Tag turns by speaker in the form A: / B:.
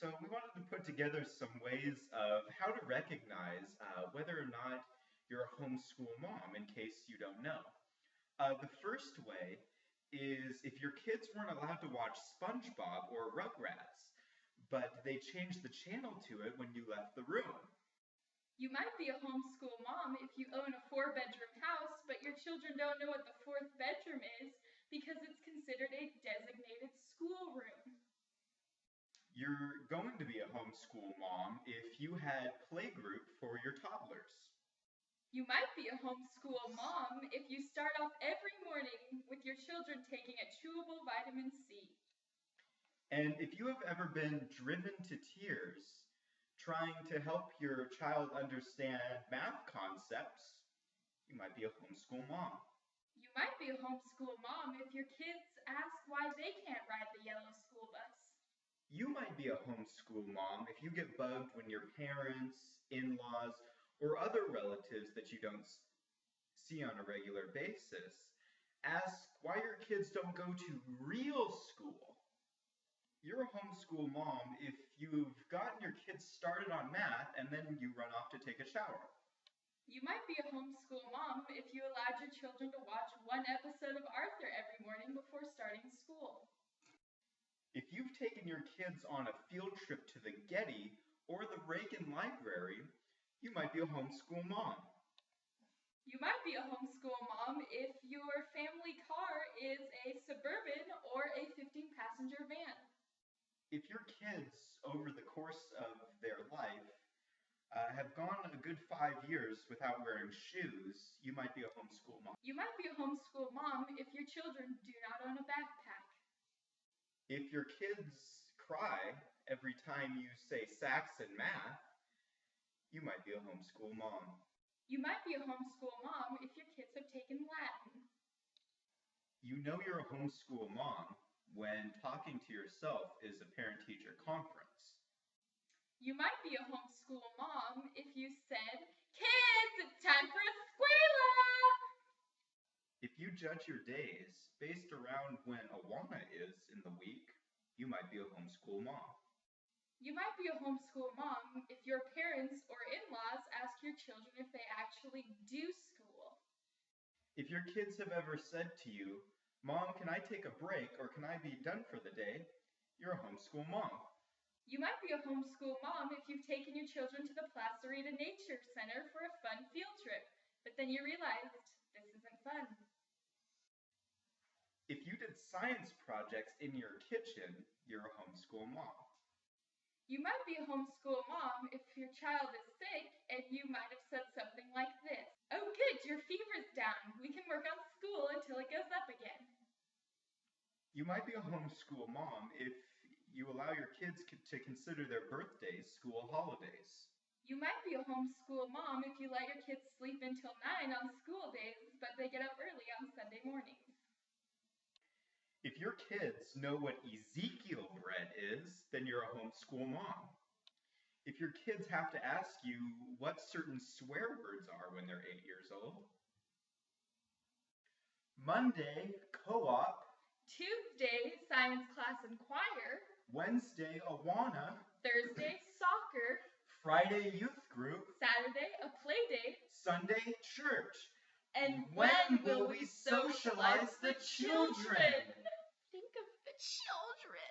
A: So we wanted to put together some ways of how to recognize whether or not you're a homeschool mom, in case you don't know. The first way is if your kids weren't allowed to watch SpongeBob or Rugrats, but they changed the channel to it when you left the room.
B: You might be a homeschool mom if you own a 4-bedroom house, but your children don't know what the 4th bedroom is because it's considered a designated schoolroom.
A: You're going to be a homeschool mom if you had playgroup for your toddlers.
B: You might be a homeschool mom if you start off every morning with your children taking a chewable vitamin C.
A: And if you have ever been driven to tears trying to help your child understand math concepts, you might be a homeschool mom.
B: You might be a homeschool mom if your kids ask why they can't ride the yellow school bus.
A: You might be a homeschool mom if you get bugged when your parents, in-laws, or other relatives that you don't see on a regular basis ask why your kids don't go to real school. You're a homeschool mom if you've gotten your kids started on math and then you run off to take a shower.
B: You might be a homeschool mom if you allowed your children to watch one episode of Arthur every morning before starting school.
A: If you've taken your kids on a field trip to the Getty or the Reagan Library, you might be a homeschool mom.
B: You might be a homeschool mom if your family car is a Suburban or a 15-passenger van.
A: If your kids, over the course of their life, have gone a good 5 years without wearing shoes, you might be a homeschool mom.
B: You might be a homeschool mom if your children do not own a backpack.
A: If your kids cry every time you say sax and math, you might be a homeschool mom.
B: You might be a homeschool mom if your kids have taken Latin.
A: You know you're a homeschool mom when talking to yourself is a parent-teacher conference.
B: You might be a homeschool mom if you said, "Kids, it's time for escuela!"
A: If you judge your days based around when Awana is in the week, you might be a homeschool mom.
B: You might be a homeschool mom if your parents or in-laws ask your children if they actually do school.
A: If your kids have ever said to you, "Mom, can I take a break or can I be done for the day?" you're a homeschool mom.
B: You might be a homeschool mom if you've taken your children to the Placerita Nature Center for a fun field trip, but then you realized this isn't fun.
A: If you did science projects in your kitchen, you're a homeschool mom.
B: You might be a homeschool mom if your child is sick and you might have said something like this: "Oh good, your fever's down. We can work on school until it goes up again."
A: You might be a homeschool mom if you allow your kids to consider their birthdays school holidays.
B: You might be a homeschool mom if you let your kids sleep until 9 on school days, but they get up early on Sunday mornings.
A: If your kids know what Ezekiel bread is, then you're a homeschool mom. If your kids have to ask you what certain swear words are when they're 8 years old. Monday, co-op.
B: Tuesday, science class and choir.
A: Wednesday, Awana.
B: Thursday, soccer.
A: Friday, youth group.
B: Saturday, a play date.
A: Sunday, church.
B: And when will we socialize the children?